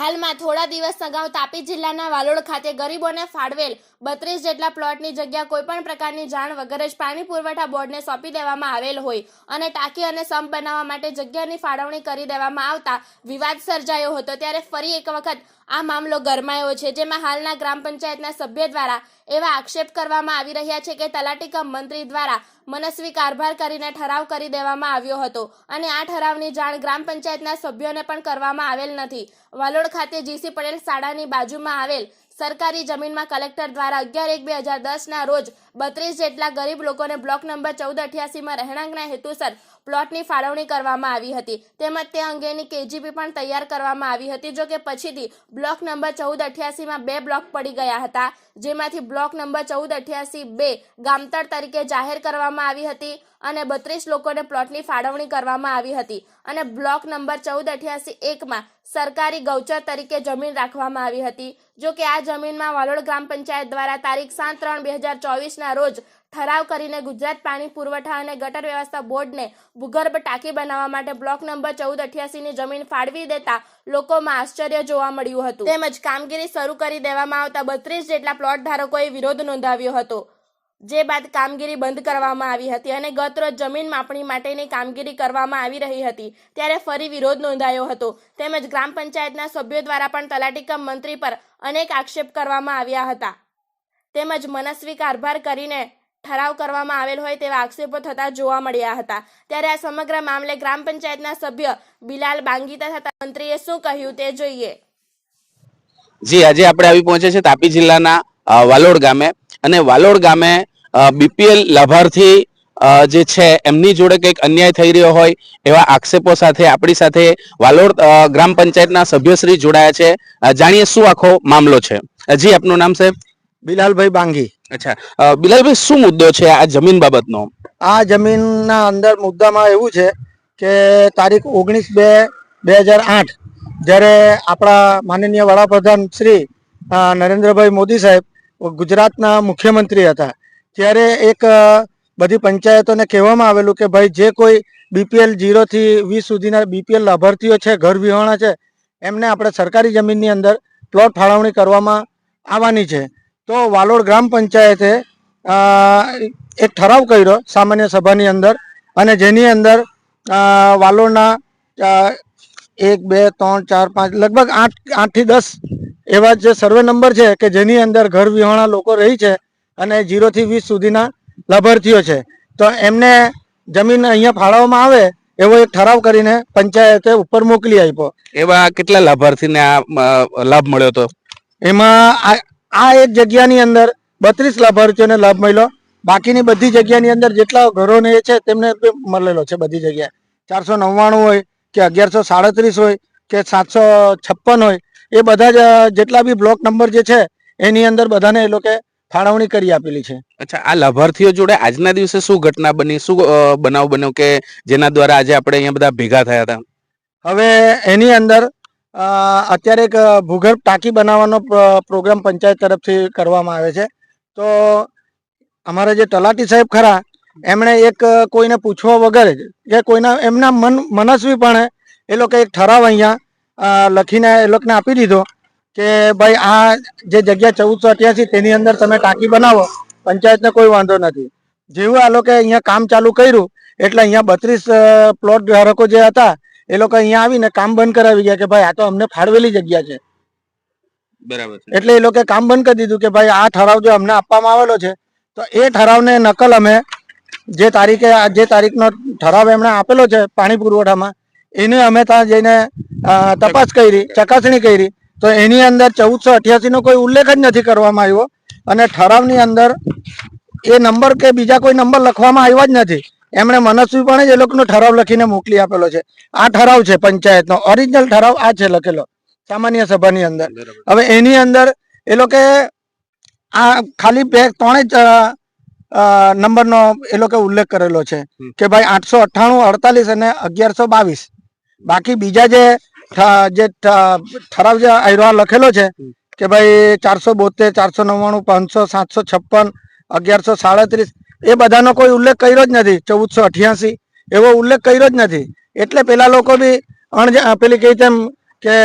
હાલમાં થોડા દિવસ અગાઉ તાપી જિલ્લાના વાલોડ ખાતે ગરીબોને ફાળવેલ 32 જેટલા પ્લોટની જગ્યા કોઈપણ પ્રકારની જાણ વગર જ પાણી પુરવઠા બોર્ડને સોંપી દેવામાં આવેલ હોય અને ટાંકી અને સમ્પ બનાવવા માટે જગ્યાની ફાળવણી કરી દેવામાં આવતા વિવાદ સર્જાયો હતો। ત્યારે ફરી એક વખત આ મામલો ગરમાયો છે, જેમાં હાલના ગ્રામ પંચાયતના સભ્ય દ્વારા એવા આક્ષેપ કરવામાં આવી રહ્યા છે કે તલાટી કમ મંત્રી દ્વારા મનસ્વી કારભાર કરીને ઠરાવ કરી દેવામાં આવ્યો હતો અને આ ઠરાવની જાણ ગ્રામ પંચાયતના સભ્યોને પણ કરવામાં આવેલ નથી। વાલોડ ખાતે જીસી પટેલ શાળાની બાજુમાં આવેલ સરકારી જમીનમાં કલેક્ટર દ્વારા 11/1/2010 રોજ 32 જેટલા ગરીબ લોકોને બ્લોક નંબર 1488માં રહેણાંકના હેતુસર પ્લોટની ફાળવણી કરવામાં આવી હતી, તેમજ તે અંગેની કેજીપી પણ તૈયાર કરવામાં આવી હતી। જો કે પછીથી બ્લોક નંબર 1488માં 2 બ્લોક પડી ગયા હતા, જેમાંથી બ્લોક નંબર 1488-2 ગામતળ તરીકે જાહેર કરવામાં આવી હતી અને 32 લોકોને પ્લોટની ફાળવણી કરવામાં આવી હતી અને બ્લોક નંબર 1488-1માં સરકારી ગૌચર તરીકે જમીન રાખવામાં આવી હતી। જો કે આ જમીનમાં વાલોડ ગ્રામ પંચાયત દ્વારા તારીખ 7/3/2024ના રોજ ઠરાવ કરીને ગુજરાત પાણી પુરવઠા અને ગટર વ્યવસ્થા બોર્ડને ભૂગર્ભ ટાંકી બનાવવા માટે બ્લોક નંબર 1488ની જમીન ફાળવી દેતા લોકોમાં આશ્ચર્ય જોવા મળ્યું હતું। તેમજ કામગીરી શરૂ કરી દેવામાં આવતા 32 જેટલા પ્લોટ ધારકોએ વિરોધ નોંધાવ્યો હતો, જે બાદ કામગીરી બંધ કરવામાં આવી હતી અને ગતરોજ જમીન માપણી માટેની કામગીરી કરવામાં આવી રહી હતી, ત્યારે ફરી વિરોધ નોંધાયો હતો। તેમજ ગ્રામ પંચાયતના સભ્યો દ્વારા પણ તલાટી કમ મંત્રી પર અનેક આક્ષેપ કરવામાં આવ્યા હતા, તેમજ મનસ્વી કારભાર કરીને ઠરાવ કરવામાં આવેલ હોય તેવા આક્ષેપો થતા જોવા મળ્યા હતા। ત્યારે આ સમગ્ર મામલે ગ્રામ પંચાયતના સભ્ય બિલાલ બાંગી તથા મંત્રીએ શું કહ્યું તે જોઈએ। જી, આજે આપણે આવી પહોંચે છે તાપી જિલ્લાના વાલોડ ગામે અને વાલોડ ગામે બીપીએલ લાભાર્થી જે છે એમની જોડે કંઈક અન્યાય થઈ રહ્યો હોય એવા આક્ષેપો સાથે આપણી સાથે વાલોડ ગ્રામ પંચાયતના સભ્યશ્રી જોડાયા છે। જાણીએ શું આખો મામલો છે। જી, આપનું નામ સાહેબ? બિલાલભાઈ બાંગી। અચ્છા, બિલાલભાઈ શું મુદ્દો છે આ જમીન બાબતનો? આ જમીનના અંદર મુદ્દામાં એવું છે કે તારીખ 19/2/2008 જ્યારે આપણા માનનીય વડાપ્રધાન શ્રી નરેન્દ્રભાઈ મોદી સાહેબ ગુજરાતના મુખ્યમંત્રી હતા, ત્યારે એક બધી પંચાયતોને કહેવામાં આવેલું કે ભાઈ જે કોઈ બીપીએલ 0 થી 20 સુધીના બીપીએલ લાભાર્થીઓ છે, ઘર વિહોણા છે, એમને આપણે સરકારી જમીનની અંદર પ્લોટ ફાળવણી કરવામાં આવવાની છે। તો વાલોડ ગ્રામ પંચાયતે એક ઠરાવ કર્યો સામાન્ય સભાની અંદર અને જેની અંદર વાલોડના 1 2 3 4 5 લગભગ 8 થી 10 એવા જે સર્વે નંબર છે કે જેની અંદર ઘર વિહોણા લોકો રહી છે અને 0 થી 20 સુધીના લાભાર્થીઓ છે, તો એમને જમીન અહીંયા ફાળવવામાં આવે એવો એક ઠરાવ કરીને પંચાયતે ઉપર મોકલી આપ્યો। એવા કેટલા લાભાર્થીને આ લાભ મળ્યો હતો? એમાં આ એક જગ્યાની અંદર 32 લાભાર્થીઓને લાભ મળ્યો, બાકીની બધી જગ્યાની અંદર જેટલા ઘરોને એ છે તેમને મળેલો છે। બધી જગ્યાએ 499 હોય કે 1137 હોય કે 756 હોય, એ બધા જ જેટલા બી બ્લોક નંબર જે છે એની અંદર બધાને એ લોકો ફાળવણી કરી આપેલી છે। અચ્છા, આ લાભાર્થીઓ જોડે આજના દિવસે શું ઘટના બની, શું બનાવ બન્યો કે જેના દ્વારા આજે આપણે અહીંયા બધા ભેગા થયા હતા? હવે એની અંદર અત્યારે એક ભૂગર્ભ ટાંકી બનાવવાનો પ્રોગ્રામ પંચાયત તરફથી કરવામાં આવે છે। તો અમારા જે તલાટી સાહેબ ખરા એમણે એક કોઈને પૂછવા વગર કે કોઈના એમના મનસ્વીપણે એ લોકો એક ઠરાવ અહીંયા લખીને એ લોકોને આપી દીધો કે ભાઈ આ જે જગ્યા 1488 તેની અંદર તમે ટાંકી બનાવો, પંચાયતને કોઈ વાંધો નથી। જેવું આ લોકો અહીંયા કામ ચાલુ કર્યું એટલે અહીંયા 32 પ્લોટ ધારકો જે હતા એ લોકો અહીંયા આવીને કામ બંધ કરાવી ગયા કે ભાઈ આ તો અમને ફાળવેલી જગ્યા છે, બરાબર છે। એટલે એ લોકો કામ બંધ કરી દીધું કે ભાઈ આ ઠરાવ જો અમને આપવામાં આવેલો છે તો એ ઠરાવને નકલ અમે જે તારીખનો ઠરાવ એમણે આપેલો છે પાણી પુરવઠામાં એને અમે ત્યાં જઈને તપાસ કરી, ચકાસણી કરી, તો એની અંદર 1488નો કોઈ ઉલ્લેખ જ નથી કરવામાં આવ્યો અને ઠરાવની અંદર એ નંબર કે બીજા કોઈ નંબર લખવામાં આવ્યા જ નથી। એમણે મનસ્વીપણે જ એ લોકોનો ઠરાવ લખીને મોકલી આપેલો છે। આ ઠરાવ છે પંચાયતનો, ઓરિજિનલ ઠરાવ આ છે લખેલો સામાન્ય સભાની અંદર। હવે એની અંદર એ લોકો આ ખાલી 3 જ નંબરનો એ લોકો ઉલ્લેખ કરેલો છે કે ભાઈ 898, 48 અને 1122, બાકી બીજા જે ઠરાવ જે આવ્યો લખેલો છે કે ભાઈ 472, 499, 500, 756, 1137 એ બધાનો કોઈ ઉલ્લેખ કર્યો જ નથી। 1488 એવો ઉલ્લેખ કર્યો જ નથી, એટલે પેલા લોકો બી પેલી કહી તેમ કે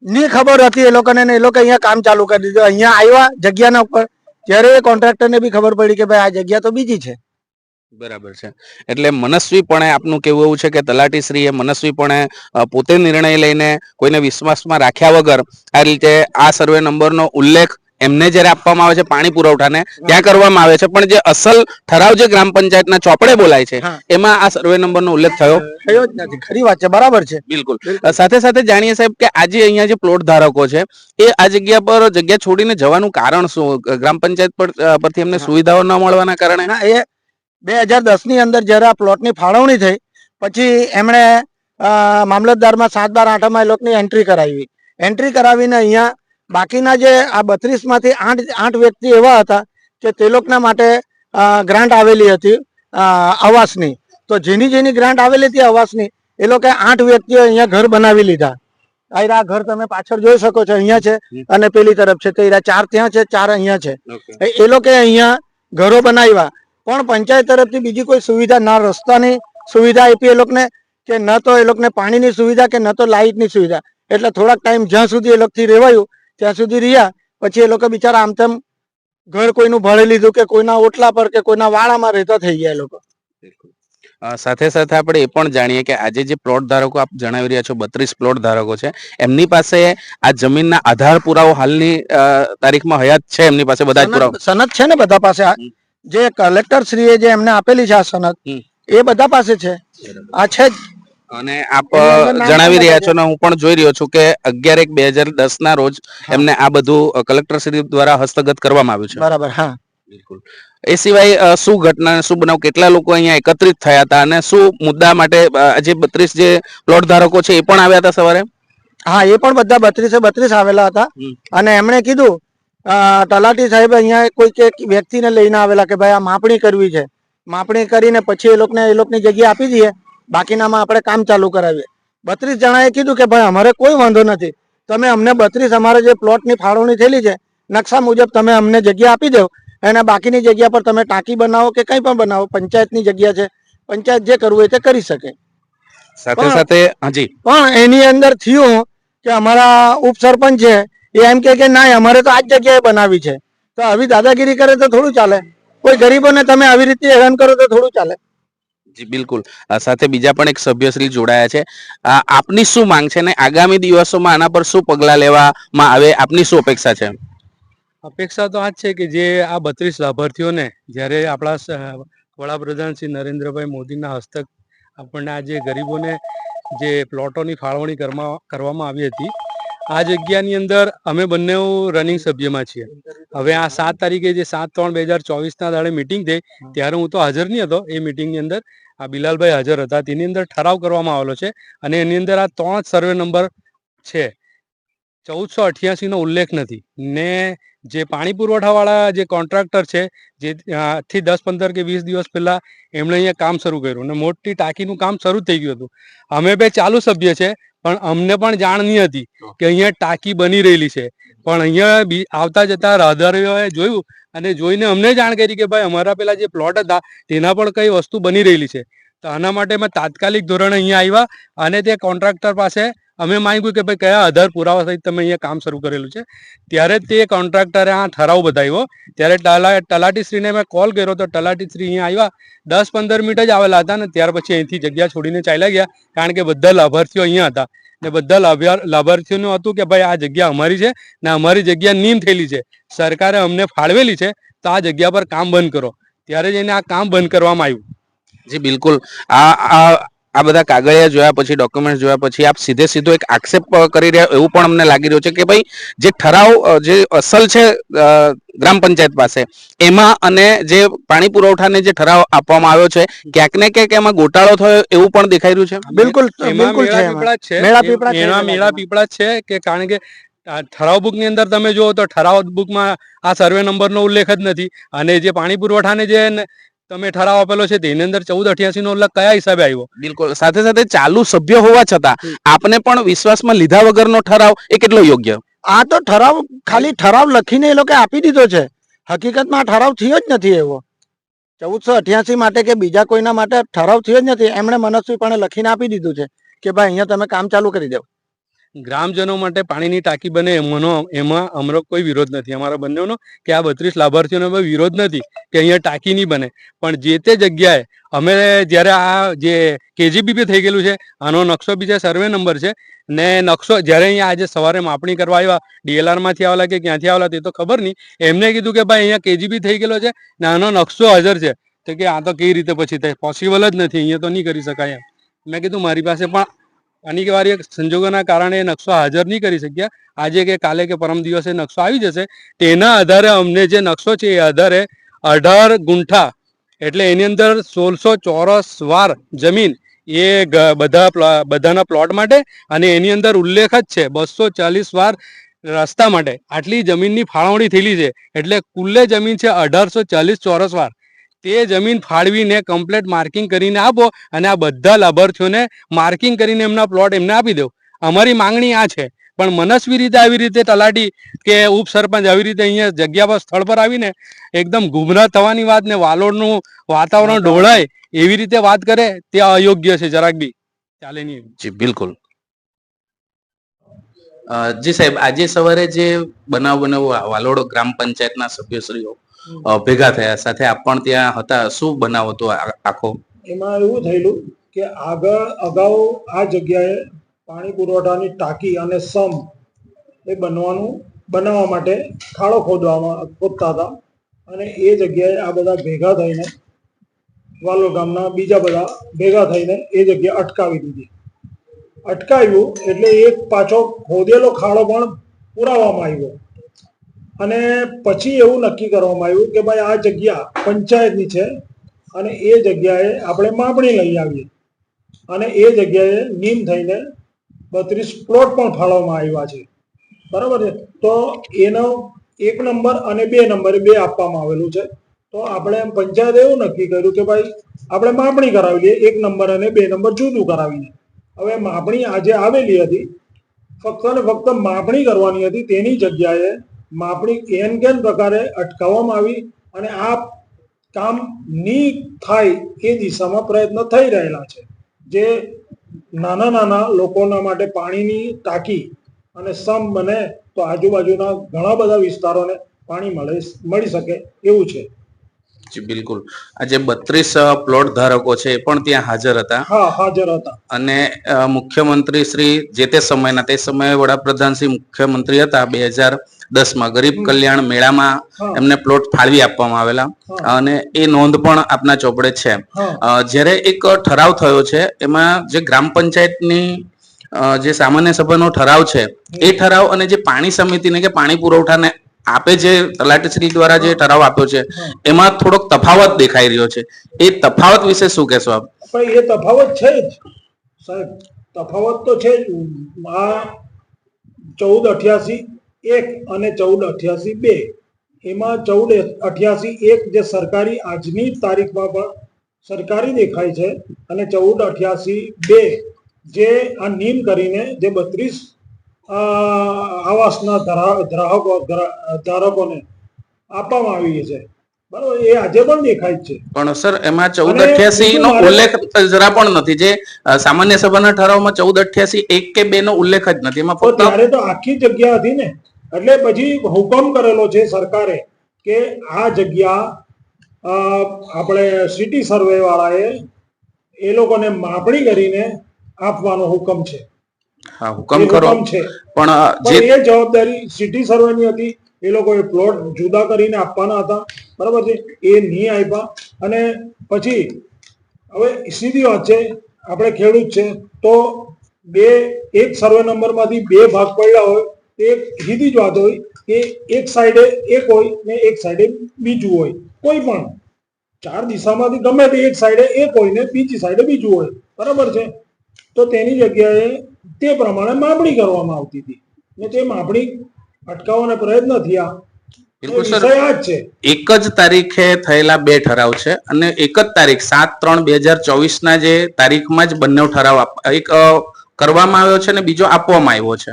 ની ખબર હતી એ લોકોને ને એ લોકો અહીંયા કામ ચાલુ કરી દીધું. અહીંયા આવ્યા જગ્યાના ઉપર ત્યારે એ કોન્ટ્રાક્ટરને બી ખબર પડી કે ભાઈ આ જગ્યા તો બીજી છે. બરાબર છે. એટલે મનસ્વીપણે આપનું કેવું એવું છે કે તલાટીશ્રીએ મનસ્વીપણે પોતે નિર્ણય લઈને કોઈને વિશ્વાસમાં રાખ્યા વગર આ રીતે આ સર્વે નંબરનો ઉલ્લેખ એમને જ્યારે આપવામાં આવે છે પાણી પુરવઠાને ત્યાં કરવામાં આવે છે, પણ જે અસલ ઠરાવ જે ગ્રામ પંચાયતના ચોપડે બોલાય છે હા. એમાં આ સર્વે નંબરનો ઉલ્લેખ થયો થયો જ નથી. ખરી વાત છે, બરાબર છે. બિલકુલ. સાથે સાથે જાણીએ સાહેબ કે આજે અહીંયા જે પ્લોટ ધારકો છે એ આ જગ્યા પર જગ્યા છોડીને જવાનું કારણ શું? ગ્રામ પંચાયત પરથી એમને સુવિધાઓ ન મળવાના કારણે? ના, એ 2010 ની અંદર જ્યારે આ પ્લોટની ફાળવણી થઈ પછી એમણે મામલતદારમાં 7/12 એ લોકોની એન્ટ્રી કરાવીને અહીંયા બાકીના જે આ 32 માંથી 8 વ્યક્તિ એવા હતા કે તે લોકોના માટે ગ્રાન્ટ આવેલી હતી આવાસની. તો જેની ગ્રાન્ટ આવેલી હતી આવાસની એ લોકો 8 વ્યક્તિઓ અહીંયા ઘર બનાવી લીધા. આ ઘર તમે પાછળ જોઈ શકો છો, અહીંયા છે અને પેલી તરફ છે. તો 4 ત્યાં છે, 4 અહીંયા છે. એ લોકો અહીંયા ઘરો બનાવ્યા, પણ પંચાયત તરફથી બીજી કોઈ સુવિધા, ના રસ્તાની સુવિધા આપી એ લોકોને, કે ન તો એ લોકોને પાણીની સુવિધા, કે ન તો લાઇટની સુવિધા. એટલે થોડાક ટાઈમ જ્યાં સુધી એ લોકોથી રહેવાયું ત્યાં સુધી રહ્યા. પછી એ લોકો બિચારા આમ તેમ ઘર કોઈનું ભાડે લીધું, કે કોઈના ઓટલા પર, કે કોઈના વાડામાં રહેતા થઈ ગયા એ લોકો. સાથે સાથે આપણે એ પણ જાણીએ કે આજે જે પ્લોટ ધારકો આપ જણાવી રહ્યા છો, 32 પ્લોટ ધારકો છે, એમની પાસે આ જમીનના આધાર પુરાવો હાલની તારીખમાં હયાત છે? એમની પાસે બધા જ પુરાવા સનદ છે ને બધા પાસે. જે કલેક્ટર શ્રીએ જે એમને આપેલી છે આ સનદ, એ બધા પાસે છે. આ છે જ. અને આપ જણાવી રહ્યા છો ને હું પણ જોઈ રહ્યો છું કે 11/1/2010 ના રોજ એમને આ બધું કલેક્ટર શ્રી દ્વારા હસ્તગત કરવામાં આવ્યું છે. બરાબર. હા, બિલકુલ. એ સિવાય શું ઘટના, શું બનાવ, કેટલા લોકો અહીંયા એકત્રિત થયા હતા અને શું મુદ્દા માટે જે 32 જે પ્લોટ ધારકો છે એ પણ આવ્યા હતા સવારે? હા, એ પણ બધા 32 આવેલા હતા. અને એમણે કીધું, તલાટી સાહેબ અહીંયા કોઈ વ્યક્તિને લઈને આવેલા કે ભાઈ આ માપણી કરવી છે, માપણી કરીને પછી એ લોકોની જગ્યા આપી દઈએ, બાકીનામાં આપણે કામ ચાલુ કરાવીએ. 32 જણાએ કીધું કે ભાઈ અમારે કોઈ વાંધો નથી, તમે અમને 32 અમારે જે પ્લોટની ફાળવણી થયેલી છે નકશા મુજબ તમે અમને જગ્યા આપી દો, અને બાકીની જગ્યા પર તમે ટાંકી બનાવો કે કંઈ પણ બનાવો. પંચાયતની જગ્યા છે, પંચાયત જે કરવું હોય તે કરી શકે. સાથે સાથે હાજી, પણ એની અંદર થયું કે અમારા ઉપસરપંચ છે એ એમ કે ના, અમારે તો આ જ જગ્યાએ બનાવી છે. તો આવી દાદાગીરી કરે તો થોડું ચાલે. કોઈ ગરીબોને તમે આવી રીતે હેરાન કરો તો થોડું ચાલે. જી બિલકુલ. સાથે બીજા પણ એક સભ્યશ્રી જોડાયા છે. આપની શું માંગ છે ને આગામી દિવસોમાં આના પર શું પગલાં લેવામાં આવે, આપની શું અપેક્ષા છે? અપેક્ષા તો આ જ છે કે જે આ 32 લાભાર્થીઓને જ્યારે આપણા વડાપ્રધાન શ્રી નરેન્દ્રભાઈ મોદીના હસ્તક આપણને આ જે ગરીબોને જે પ્લોટોની ફાળવણી કરવામાં આવી હતી, આ જગ્યાની અંદર અમે બંને રનિંગ સભ્યમાં છીએ. હવે આ 7 તારીખે જે 7/3/2024 દાડે મિટિંગ થઈ ત્યારે હું તો હાજર નહીં હતો. એ મિટિંગની અંદર આ બિલાલભાઈ હાજર હતા. તેની અંદર ઠરાવ કરવામાં આવેલો છે અને એની અંદર આ 3 સર્વે નંબર છે. 1488 નો ઉલ્લેખ નથી ને જે પાણી પુરવઠાવાળા જે કોન્ટ્રાક્ટર છે, જે થી 10-15 કે 20 દિવસ પહેલા એમણે અહીંયા કામ શરૂ કર્યું અને મોટી ટાંકીનું કામ શરૂ થઈ ગયું હતું. અમે બે ચાલુ સભ્ય છે, પણ અમને પણ જાણ નહીં હતી કે અહીંયા ટાંકી બની રહેલી છે. પણ અહીંયા આવતા જતા રાહદારીઓએ જોયું અને જોઈને અમને જાણ કરી કે ભાઈ અમારા પેલા જે પ્લોટ હતા તેના પણ કઈ વસ્તુ બની રહેલી છે. તો આના માટે અમે તાત્કાલિક ધોરણે અહીંયા આવ્યા અને તે કોન્ટ્રાક્ટર પાસે અમે માંગ્યું કે ભાઈ કયા આધાર પુરાવા સહિત તમે અહીંયા કામ શરૂ કરેલું છે. ત્યારે તે કોન્ટ્રાક્ટરે આ ઠરાવ બતાવ્યો. ત્યારે તલાટીશ્રીને મેં કોલ કર્યો તો તલાટીશ્રી અહીંયા આવ્યા 10-15 મિનિટ જ આવેલા હતા ને ત્યાર પછી અહીંથી જગ્યા છોડીને ચાલ્યા ગયા, કારણ કે બધા લાભાર્થીઓ અહીંયા હતા ને બધા લાભાર્થીઓનું હતું કે ભાઈ આ જગ્યા અમારી છે ને અમારી જગ્યા નીમ થયેલી છે, સરકારે અમને ફાળવેલી છે, તો આ જગ્યા પર કામ બંધ કરો. ત્યારે જઈને આ કામ બંધ કરવામાં આવ્યું. જી બિલકુલ. આ બધા કાગળિયા જોયા પછી, ડોક્યુમેન્ટ જોયા પછી આપ સીધો એક આક્ષેપ કરી રહ્યા એવું પણ અમને લાગી રહ્યું છે કે ભાઈ જે ઠરાવ જે અસલ છે ગ્રામ પંચાયત પાસે એમાં અને જે પાણી પુરવઠાને જે ઠરાવ આપવામાં આવ્યો છે ક્યાંક ને ક્યાંક એમાં ગોટાળો થયો એવું પણ દેખાઈ રહ્યું છે. બિલકુલ મેળા પીપળા છે કે કારણ કે ઠરાવ બુક ની અંદર તમે જુઓ તો ઠરાવ બુકમાં આ સર્વે નંબર નો ઉલ્લેખ જ નથી અને જે પાણી પુરવઠાને જે તમે ઠરાવ આપેલો છે તેની અંદર 1488 નો ઉલ્લેખ કયા હિસાબે આવ્યો? બિલકુલ. સાથે સાથે ચાલુ સભ્ય હોવા છતાં આપને પણ વિશ્વાસમાં લીધા વગરનો ઠરાવ એ કેટલો યોગ્ય? આ તો ઠરાવ ખાલી ઠરાવ લખીને એ લોકો આપી દીધો છે. હકીકતમાં આ ઠરાવ થયો જ નથી એવો. 1488 માટે કે બીજા કોઈના માટે ઠરાવ થયો જ નથી. એમણે મનસ્વીપણે લખીને આપી દીધું છે કે ભાઈ અહીંયા તમે કામ ચાલુ કરી દો. ગ્રામજનો માટે પાણીની ટાંકી બને એમાં અમારો કોઈ વિરોધ નથી, અમારા બંનેનો કે આ 32 લાભાર્થીઓનો વિરોધ નથી કે અહીંયા ટાંકી નહીં બને, પણ જે તે જગ્યાએ અમે જ્યારે આ જે KGBP થઈ ગયેલું છે, આનો નકશો બી છે, સર્વે નંબર છે ને નકશો જ્યારે અહીંયા આજે સવારે માપણી કરવા આવ્યા, DLR માંથી આવેલા કે ક્યાંથી આવેલા તે તો ખબર નહીં, એમને કીધું કે ભાઈ અહીંયા KGB થઈ ગયેલો છે ને આનો નકશો હાજર છે, તો કે આ તો કેવી રીતે પછી થાય, પોસિબલ જ નથી, અહીંયા તો નહીં કરી શકાય એમ. મેં કીધું મારી પાસે પણ અનિવાર્ય સંજોગોના કારણે એ નકશો હાજર નહીં કરી શક્યા, આજે કે કાલે કે પરમ દિવસે નકશો આવી જશે, તેના આધારે અમને જે નકશો છે એ આધારે 18 ગુંઠા એટલે એની અંદર 1600 ચોરસ વાર જમીન એ બધાના પ્લોટ માટે, અને એની અંદર ઉલ્લેખ જ છે 240 વાર રસ્તા માટે, આટલી જમીનની ફાળવણી થયેલી છે, એટલે કુલ્લે જમીન છે 1840 ચોરસ વાર. તે જમીન ફાળવીને કમ્પ્લેટ માર્કિંગ કરીને આપો અને આ બધા લાભાર્થીઓને માર્કિંગ કરીને એમના પ્લોટ એમને આપી દો. અમારી માંગણી આ છે, પણ મનસ્વી રીતે આવી રીતે તલાટી કે ઉપસરપંચ આવી રીતે અહીંયા જગ્યા પર સ્થળ પર આવીને એકદમ ગુમરાહ થવાની વાત ને વાલોડનું વાતાવરણ ઢોળાય એવી રીતે વાત કરે તે અયોગ્ય છે, જરાક બી ચાલે નહીં. જી બિલકુલ. જી સાહેબ, આજે સવારે જે બનાવ બન્યો વાલોડ ગ્રામ પંચાયતના સભ્યશ્રીઓ ભેગા થયા, સાથે આપ પણ ત્યાં હતા, શું બનાવ હતો આખો? એમાં એવું થયેલું કે અગાઉ આ જગ્યાએ પાણી પુરવઠાની ટાંકી અને સમ એ બનાવવા માટે ખાડો ખોદતા હતા, અને એ જગ્યાએ આ બધા ભેગા થઈને વાલોડ ગામના બીજા બધા ભેગા થઈને એ જગ્યા અટકાવી દીધી. અટકાવ્યું એટલે એક પાછો ખોદેલો ખાડો પણ પુરાવવામાં આવ્યો, અને પછી એવું નક્કી કરવામાં આવ્યું કે ભાઈ આ જગ્યા પંચાયતની છે અને એ જગ્યાએ આપણે માપણી લઈ આવીએ, અને એ જગ્યાએ નીમ થઈને 32 પ્લોટ પણ ફાળવવામાં આવ્યા છે, બરાબર છે. તો એનો 1 નંબર અને 2 નંબરે 2 આપવામાં આવેલું છે. તો આપણે પંચાયતે એવું નક્કી કર્યું કે ભાઈ આપણે માપણી કરાવી લઈએ, 1 નંબર અને 2 નંબર જુદું કરાવીને. હવે માપણી આજે આવેલી હતી, ફક્ત ને ફક્ત માપણી કરવાની હતી, તેની જગ્યાએ માપણી કેન પ્રકારે અટકાવવામાં આવી, અને આ કામ નહીં થાય એ દિશામાં પ્રયત્ન થઈ રહેલા છે. જે નાના લોકોના માટે પાણીની ટાંકી અને સમ બને તો આજુબાજુના ઘણા બધા વિસ્તારોને પાણી મળી શકે એવું છે. જી બિલકુલ. આજે 32 પ્લોટ ધારકો છે એ પણ ત્યાં હાજર હતા? હા, હાજર હતા. અને મુખ્યમંત્રી શ્રી જે તે સમયના, તે સમયે વડાપ્રધાન શ્રી મુખ્યમંત્રી હતા 2010માં ગરીબ કલ્યાણ મેળામાં એમને પ્લોટ ફાળવી આપવામાં આવેલા, અને એ નોંધ પણ આપના ચોપડે છે. જ્યારે એક ઠરાવ થયો છે એમાં જે ગ્રામ પંચાયતની જે સામાન્ય સભાનો ઠરાવ છે એ ઠરાવ અને જે પાણી સમિતિને કે પાણી પુરવઠાને આપે જે તલાટીશ્રી દ્વારા જે ઠરાવ આપ્યો છે એમાં થોડોક તફાવત દેખાઈ રહ્યો છે. એ તફાવત વિશે શું કહેશો આપ? પણ એ તફાવત છે જ સાહેબ, તફાવત તો છે જ. આ 1488-1 અને 1488-2, એમાં 1488-1 જે સરકારી આજની તારીખમાં પણ સરકારી દેખાય છે, અને 1488-2 જે આ નીમ કરીને જે 32 આવાસના ધારકોને આપવામાં આવી છે, બરાબર, એ આજે પણ દેખાય છે. પણ સર એમાં 1488 નો ઉલ્લેખ જરા પણ નથી. જે સામાન્ય સભાના ઠરાવમાં 1488-1 કે 2 નો ઉલ્લેખ જ નથી. એમાં ફક્ત ત્યારે તો આખી જગ્યા હતી ને, એટલે પછી હુકમ કરેલો છે સરકારે કે આ જગ્યા આપણે સિટી સર્વે વાળાએ એ લોકોને માપણી કરીને આપવાનો હુકમ છે. હા, હુકમ કરો, પણ એ જવાબદારી સિટી સર્વેની હતી. એ લોકોએ પ્લોટ જુદા કરીને આપવાના હતા, બરાબર છે, એ નહીં આપ્યા. અને પછી હવે સીધી વાત છે, આપણે ખેડૂત છે તો એક સર્વે નંબરમાંથી 2 ભાગ પડ્યા હોય, એક સીધી જ વાત હોય કે એક સાઈડે એક હોય ને એક સાઈડે બીજું હોય. કોઈ પણ 4 દિશામાંથી ગમે તે એક સાઈડે એક હોય ને બીજી સાઈડે બીજું હોય, બરાબર છે. તો તેની જગ્યાએ તે પ્રમાણે માપણી કરવામાં આવતી હતી, ને તે માપણી અટકાવવાના પ્રયત્ન થયા. બિલકુલ સર, એક જ તારીખે થયેલા 2 ઠરાવ છે, અને એક જ તારીખ 7/3/2024 ના જે તારીખમાં જ બંને ઠરાવ એક કરવામાં આવ્યો છે અને બીજો આપવામાં આવ્યો છે.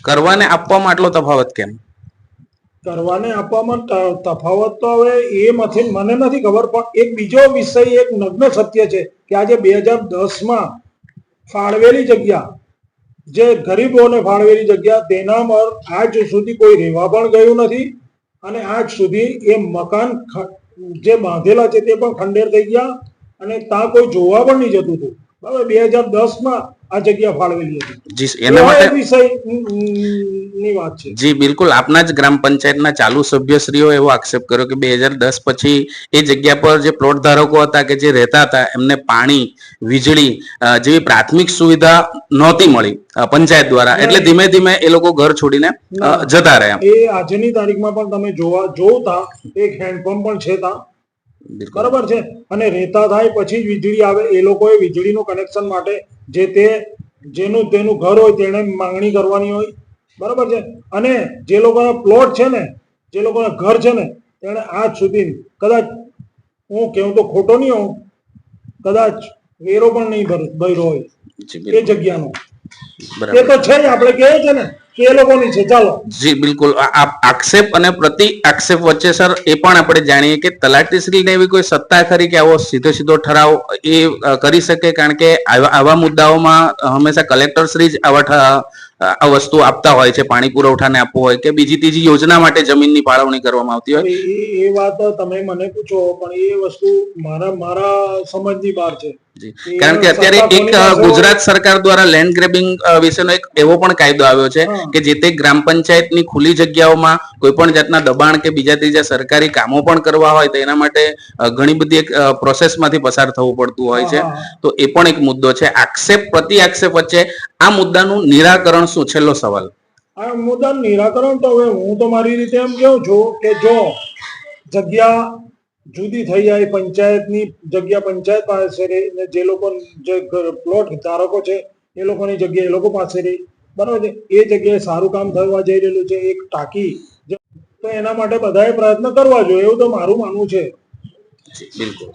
કરવાને આપવામાં આટલો તફાવત કેમ? કરવાને આપવામાં તફાવત તો હવે એમાંથી મને નથી ખબર, પણ એક બીજો વિષય, એક નગ્ન સત્ય છે કે આજે 2010માં ફાળવેલી જગ્યા જે ગરીબોને ફાળવેલી જગ્યા તેનામાં આજ સુધી કોઈ રહેવા પણ ગયું નથી અને આજ સુધી એ મકાન જે બાંધેલા છે તે પણ ખંડેર થઈ ગયા અને ત્યાં કોઈ જોવા પણ નહીં જતું હતું. બરાબર, 2010માં આ જગ્યા ફાળવેલી હતી. જી એના માટે વિષયની વાત છે. જી બિલકુલ, આપના જ ગ્રામ પંચાયતના ચાલુ સભ્યશ્રીઓ એવો આક્ષેપ કર્યો કે 2010 પછી એ જગ્યા પર જે પ્લોટ ધારકો હતા કે જે રહેતા હતા એમને પાણી, વીજળી જેવી પ્રાથમિક સુવિધા નહોતી મળી પંચાયત દ્વારા, એટલે ધીમે ધીમે એ લોકો ઘર છોડીને જતા રહ્યા. એ આજની તારીખમાં પણ તમે જોતા એક હેન્ડપંપ પણ છે ત્યાં, બરાબર છે, અને રહેતા થાય પછી જ વીજળી આવે. એ લોકોએ વીજળીનું કનેક્શન માટે જે તે જેનું તેનું ઘર હોય તેને માંગણી કરવાની હોય, બરાબર છે. અને જે લોકોના પ્લોટ છે ને, જે લોકોના ઘર છે ને, તેને આજ સુધી કદાચ હું કેવું તો ખોટો નહીં હોઉં, કદાચ વેરો પણ નહીં ભર્યો હોય એ જગ્યાનો. એ તો છે આપણે કહે છે ને કે એ લોકોની છે. ચાલો જી બિલકુલ, આક્ષેપ અને પ્રતિ આક્ષેપ વચ્ચે સર એ પણ આપણે જાણીએ કે તલાટીશ્રીને એવી કોઈ સત્તા ખરી કે આવો સીધો ઠરાવ એ કરી શકે? કારણ કે આવા મુદ્દાઓમાં હંમેશા કલેક્ટરશ્રી જ આ વસ્તુ આપતા હોય છે, પાણી પુરવઠાને આપવું હોય કે બીજી ત્રીજી યોજના માટે જમીનની ફાળવણી કરવામાં આવતી હોય. એ વાત તમે મને પૂછો, પણ એ વસ્તુ મારા સમજની બહાર છે. કારણ કે અત્યારે એક ગુજરાત સરકાર દ્વારા લેન્ડ ગ્રેબિંગ વિશેનો એક એવો પણ કાયદો આવ્યો છે કે જે તે ગ્રામ પંચાયતની ખુલ્લી જગ્યાઓમાં કોઈ પણ જાતના દબાણ કે બીજા ત્રીજા સરકારી કામો પણ કરવા હોય તો એના માટે ઘણી બધી એક પ્રોસેસમાંથી પસાર થવું પડતું હોય છે. તો એ પણ એક મુદ્દો છે. આક્ષેપ પ્રતિ આક્ષેપ વચ્ચે આ મુદ્દાનું નિરાકરણ શું? છેલ્લો સવાલ. આ મુદ્દાનું નિરાકરણ તો હવે હું તો મારી રીતે એમ કહું છું કે જો જગ્યા જુદી થઈ જાય, પંચાયતની જગ્યા પંચાયત પાસે રહે, જે લોકો જે પ્લોટ ધારકો છે એ લોકોની જગ્યા એ લોકો પાસે રહી, બરાબર છે. એ જગ્યાએ સારું કામ થવા જઈ રહેલું છે, એક ટાંકી, તો એના માટે બધાએ પ્રયત્ન કરવા જોઈએ, એવું તો મારું માનવું છે. બિલકુલ.